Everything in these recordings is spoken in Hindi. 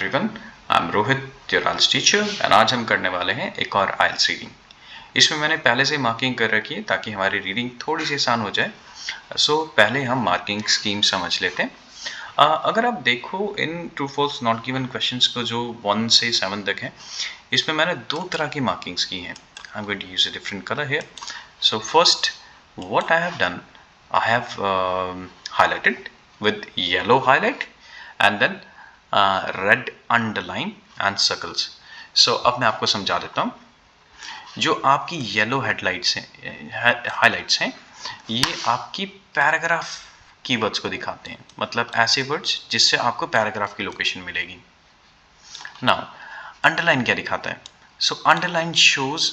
Everyone, I am Rohit, your IELTS teacher, and आज हम करने वाले हैं एक और आइल्स रीडिंग। इसमें मैंने पहले से मार्किंग कर रखी है ताकि हमारी रीडिंग थोड़ी सी आसान हो जाए। पहले हम मार्किंग स्कीम समझ लेते हैं। अगर आप देखो इन true false not given questions को जो 1 से 7 तक है, इसमें मैंने दो तरह की मार्किंग्स की हैं। I am going to use a different colour here. So first, what I have done, I have highlighted with yellow highlight and then red underline and circles. So अब मैं आपको समझा देता हूँ। जो आपकी येलो हेडलाइट्स हैं, हाइलाइट्स हैं, ये आपकी पैराग्राफ की वर्ड्स को दिखाते हैं, मतलब ऐसे वर्ड्स जिससे आपको पैराग्राफ की लोकेशन मिलेगी। नाउ अंडरलाइन क्या दिखाता है? सो अंडरलाइन शोज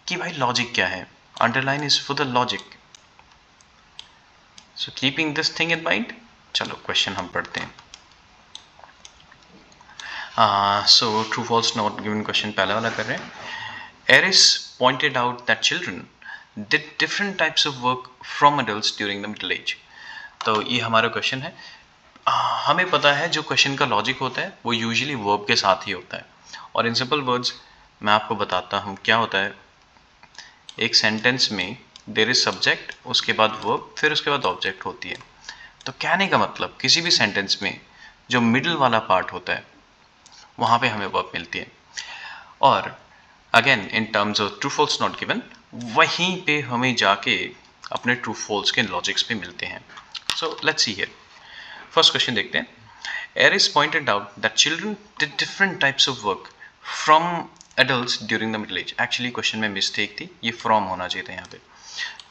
कि भाई लॉजिक क्या है। Underline is for the logic. So keeping this thing in mind, चलो क्वेश्चन हम पढ़ते हैं। So true false not given question पहला वाला कर रहे हैं। Eris pointed out that children did different types of work from adults during the middle age. तो ये हमारा क्वेश्चन है। हमें पता है जो क्वेश्चन का लॉजिक होता है वो यूजुअली वर्ब के साथ ही होता है, और इन सिंपल वर्ड्स मैं आपको बताता हूँ क्या होता है। एक सेंटेंस में देयर इज सब्जेक्ट, उसके बाद वर्ब, फिर उसके बाद ऑब्जेक्ट होती है। तो कहने का मतलब किसी भी सेंटेंस में जो मिडिल वाला पार्ट होता है वहां पे हमें वर्ब मिलती है, और again in terms of true false not given वहीं पे हमें जाके अपने ट्रू फॉल्स के लॉजिक्स पे मिलते हैं। सो let's see here. First question देखते हैं। Eris pointed out that children did different types of work from adults during the middle age. Actually question में मिस्टेक थी, ये from होना चाहिए था यहाँ पे।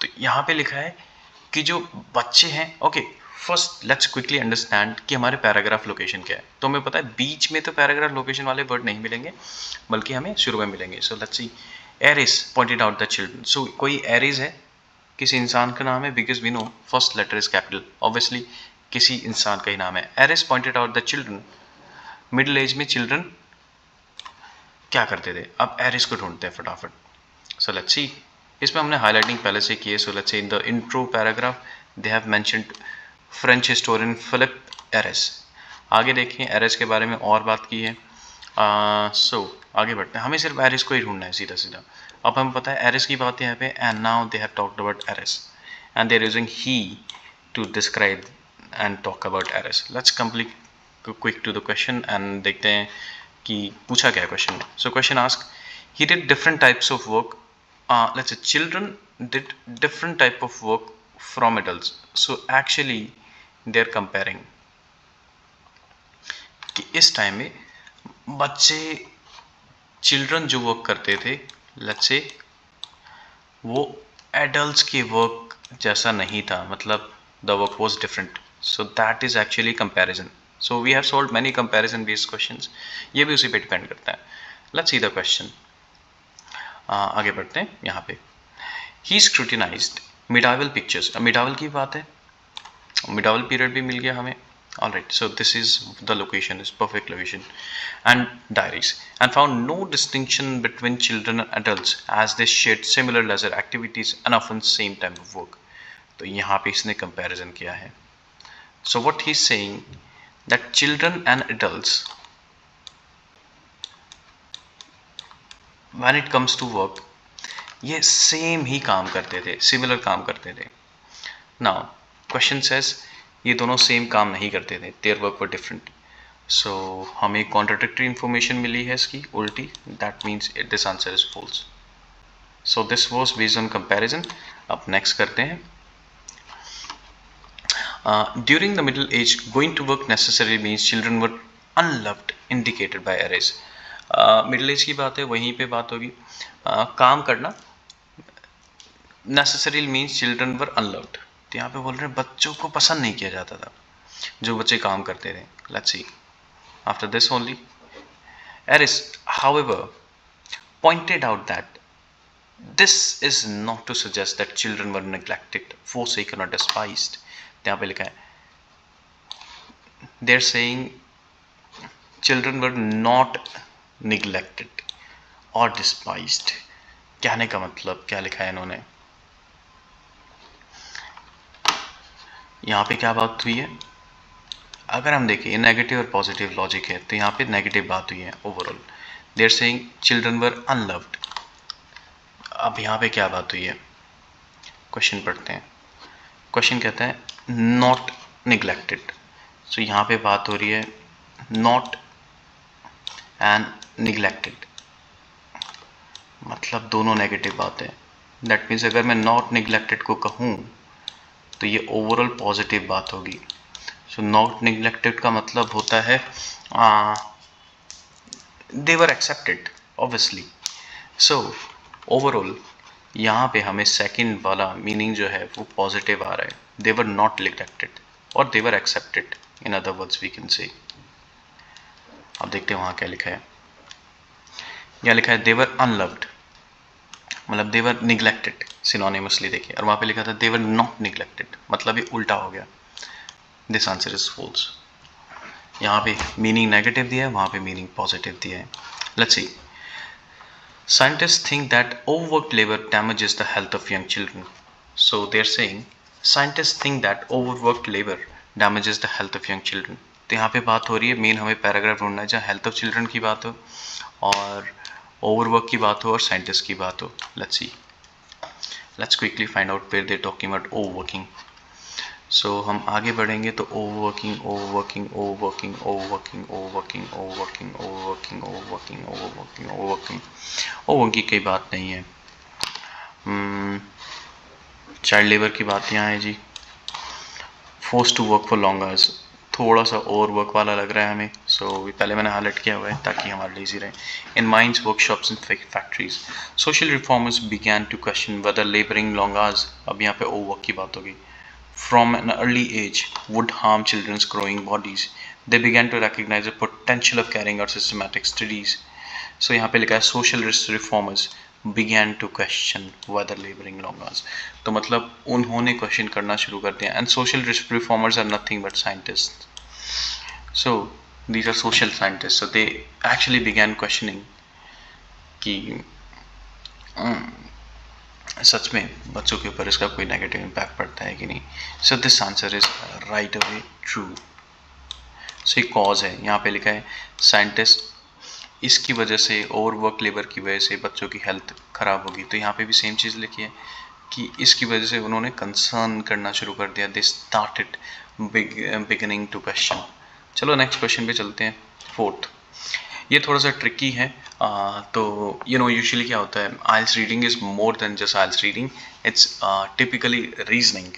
तो यहाँ पे लिखा है कि जो बच्चे हैं, okay first let's quickly understand कि हमारे पैराग्राफ लोकेशन क्या है। तो हमें पता है बीच में तो पैराग्राफ लोकेशन वाले वर्ड नहीं मिलेंगे, बल्कि हमें शुरू में मिलेंगे। So let's see. Aries pointed out the children. So कोई एरिस है, किसी इंसान का नाम है, because we know first letter is capital, obviously किसी इंसान का ही नाम है। Aries pointed out the children. Middle age में चिल्ड्रन क्या करते थे? अब एरिस को ढूंढते हैं फटाफट। So let's see. इसमें हमने हाईलाइटिंग पहले से की है। So let's see in the intro paragraph they have mentioned French historian Philippe Aries. आगे देखें, एरिस के बारे में और बात की है। सो आगे बढ़ते हैं। हमें सिर्फ एरिस को ही ढूंढना है सीधा सीधा। अब हमें पता है एरिस की बात है यहाँ पे, and now they have talked about Aries and they are using he to describe and talk about Aries. Let's complete quick to the question and देखते हैं कि पूछा क्या है क्वेश्चन में। So question ask, he did different types of work. Let's say children did different type of work from adults. So actually they're comparing कि इस टाइम में बच्चे, चिल्ड्रन जो वर्क करते थे, लेट्स से वो एडल्ट्स के वर्क जैसा नहीं था, मतलब the work was different. So that is actually comparison. So we have solved many comparison based questions. ये भी उसी पे डिपेंड करता है। Let's see the question. आगे बढ़ते हैं यहाँ पे। ही स्क्रूटिनाइज्ड मिडावल पिक्चर्स। मिडावल की बात है, मिडावल पीरियड भी मिल गया हमें। Alright, so this is the location, is perfect location, and diaries, and found no distinction between children and adults as they shared similar leisure activities and often same time of work. तो यहाँ पे इसने कंपैरिजन किया है। So what he is saying that children and adults when it comes to work ये सेम ही काम करते थे, सिमिलर काम करते थे। नाउ क्वेश्चन सेज ये दोनों सेम काम नहीं करते थे, their work were different. So हमें कॉन्ट्राडिक्टरी इंफॉर्मेशन मिली है इसकी उल्टी, that means this answer is false. So this was based on comparison. अब नेक्स्ट करते हैं। During the middle age going to work necessary means children were unloved indicated by Aries. Middle age की बात है, वहीं पे बात होगी। काम करना necessary means children were unloved. तो यहाँ पे बोल रहे हैं बच्चों को पसंद नहीं किया जाता था जो बच्चे काम करते थे। Let's see after this only. Aries however pointed out that this is not to suggest that children were neglected, forsaken or despised. यहाँ पे लिखा है they are saying children were not neglected or despised. कहने का मतलब क्या लिखा है इन्होंने? यहाँ पे क्या बात हुई है? अगर हम देखें ये नेगेटिव और पॉजिटिव लॉजिक है, तो यहाँ पे नेगेटिव बात हुई है overall. They're saying children were unloved. अब यहाँ पे क्या बात हुई है, क्वेश्चन पढ़ते हैं। क्वेश्चन कहता है नॉट निग्लेक्टेड। सो यहाँ पे बात हो रही है नॉट एंड निग्लेक्टेड, मतलब दोनों नेगेटिव बात है। दैट मीन्स अगर मैं नॉट निग्लेक्टेड को कहूँ तो ये ओवरऑल पॉजिटिव बात होगी। सो नॉट निग्लेक्टेड का मतलब होता है दे were accepted obviously. So overall यहाँ पे हमें सेकंड वाला मीनिंग जो है वो पॉजिटिव आ रहा है। दे वर नॉट निग्लेक्टेड और they were accepted, in other words we can say. अब देखते हैं वहाँ क्या लिखा है। यहाँ लिखा है दे वर अनलव्ड, मतलब दे वर निग्लेक्टेड सिनोनिमसली देखिए, और वहाँ पे लिखा था दे वर नॉट निग्लेक्टेड, मतलब ये उल्टा हो गया। This answer is false. यहाँ पे मीनिंग नेगेटिव दिया है, वहाँ पे मीनिंग पॉजिटिव दिया है। Let's C. Scientists think that overworked labor damages the health of young children. So they're saying scientists think that overworked labor damages the health of young children. तो यहाँ पे बात हो रही है, मेन हमें पैराग्राफ ढूंढना है जहाँ हेल्थ ऑफ चिल्ड्रन की बात हो और ओवरवर्क की बात हो और साइंटिस्ट की बात हो। Let's see, let's quickly find out where they talking about overworking. So हम आगे बढ़ेंगे तो overworking overworking overworking overworking overworking overworking overworking overworking overworking overworking overworking की कोई बात नहीं है। चाइल्ड लेबर की बात यहाँ है जी। Force to work for long hours, थोड़ा सा ओवर वर्क वाला लग रहा है हमें। सो पहले मैंने हाईलाइट किया हुआ है ताकि हमारे लिए इजी रहे। In mines, workshops and factories social reformers began to question whether labouring long hours, अब यहाँ पे ओवर वर्क की बात होगी, from an early age would harm children's growing bodies. They began to recognize the potential of carrying out systematic studies. So यहाँ पे लिखा है social reformers began to question whether laboring long hours. तो मतलब उन्होंने क्वेश्चन करना शुरू कर दिया। And social reformers are nothing but scientists. So these are social scientists. So they actually began questioning कि सच में बच्चों के ऊपर इसका कोई नेगेटिव इम्पैक्ट पड़ता है कि नहीं। So this answer is right away true. So ये कॉज है, यहाँ पे लिखा है साइंटिस्ट इसकी वजह से, ओवरवर्क लेबर की वजह से बच्चों की हेल्थ खराब होगी। तो यहाँ पे भी सेम चीज़ लिखी है कि इसकी वजह से उन्होंने कंसर्न करना शुरू कर दिया। They started beginning to question. चलो नेक्स्ट क्वेश्चन पे चलते हैं, फोर्थ। ये थोड़ा सा ट्रिकी है। तो यूजुअली क्या होता है, IELTS reading is more than just IELTS reading, it's typically reasoning.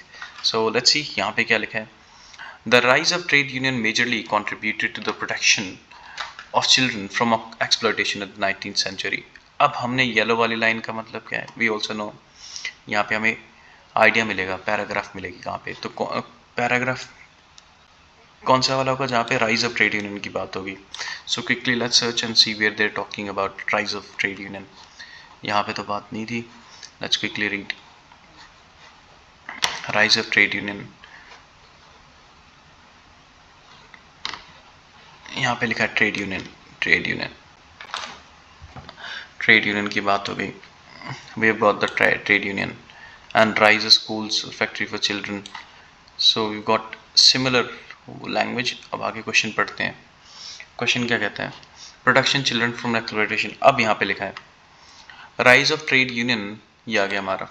So let's see यहाँ पे क्या लिखा है। The rise of trade union majorly contributed to the protection of children from exploitation of the 19th century। अब हमने येलो वाली लाइन का मतलब क्या है, वी ऑल्सो नो। यहाँ पे हमें आइडिया मिलेगा, पैराग्राफ मिलेगी कहाँ पे। तो पैराग्राफ कौन सा वाला होगा जहाँ पे राइज ऑफ ट्रेड यूनियन की बात होगी। So quickly let's search and see where they're talking about rise of trade union. यहाँ पे तो बात नहीं थी। Let's quickly read rise of trade union. यहाँ पे लिखा है trade union, trade union, trade union की बात हो गई। We have got the trade union and rise of schools factory for children. So we got similar language. अब आगे क्वेश्चन पढ़ते हैं। क्वेश्चन क्या कहता है, प्रोटेक्शन चिल्ड्रन फ्रॉम एक्सप्लॉयटेशन। अब यहाँ पे लिखा है राइज ऑफ ट्रेड यूनियन, ये आ गया हमारा,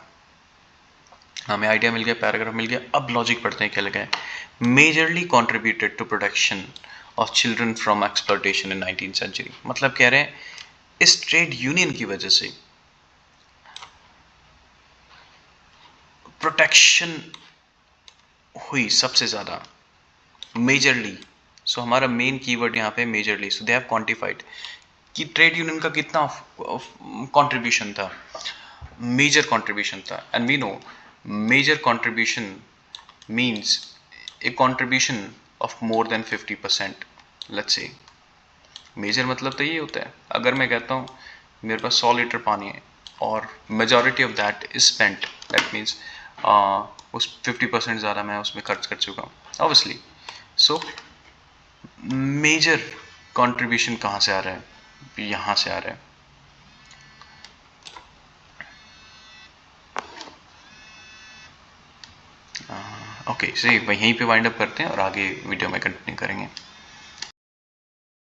हमें आइडिया मिल गया, पैराग्राफ मिल गया। अब लॉजिक पढ़ते हैं क्या लिखा है। Majorly contributed to protection of children from exploitation in 19th century, मतलब कह रहे हैं इस ट्रेड यूनियन की वजह से प्रोटेक्शन हुई सबसे ज्यादा, मेजरली। सो हमारा मेन कीवर्ड यहाँ पे majorly. So they have quantified कि ट्रेड यूनियन का कितना कंट्रीब्यूशन था, मेजर कंट्रीब्यूशन था। And we know major contribution means a contribution of more than 50%। Let's say major मतलब तो ये होता है, अगर मैं कहता हूँ मेरे पास 100 लीटर पानी है और majority of that is spent, that means उस 50% ज़्यादा मैं उसमें खर्च कर चुका हूँ ऑब्वियसली। सो मेजर कंट्रीब्यूशन कहाँ से आ रहा है, यहाँ से आ रहा है। ओके, सही, यहीं पे वाइंड अप करते हैं और आगे वीडियो में कंटिन्यू करेंगे।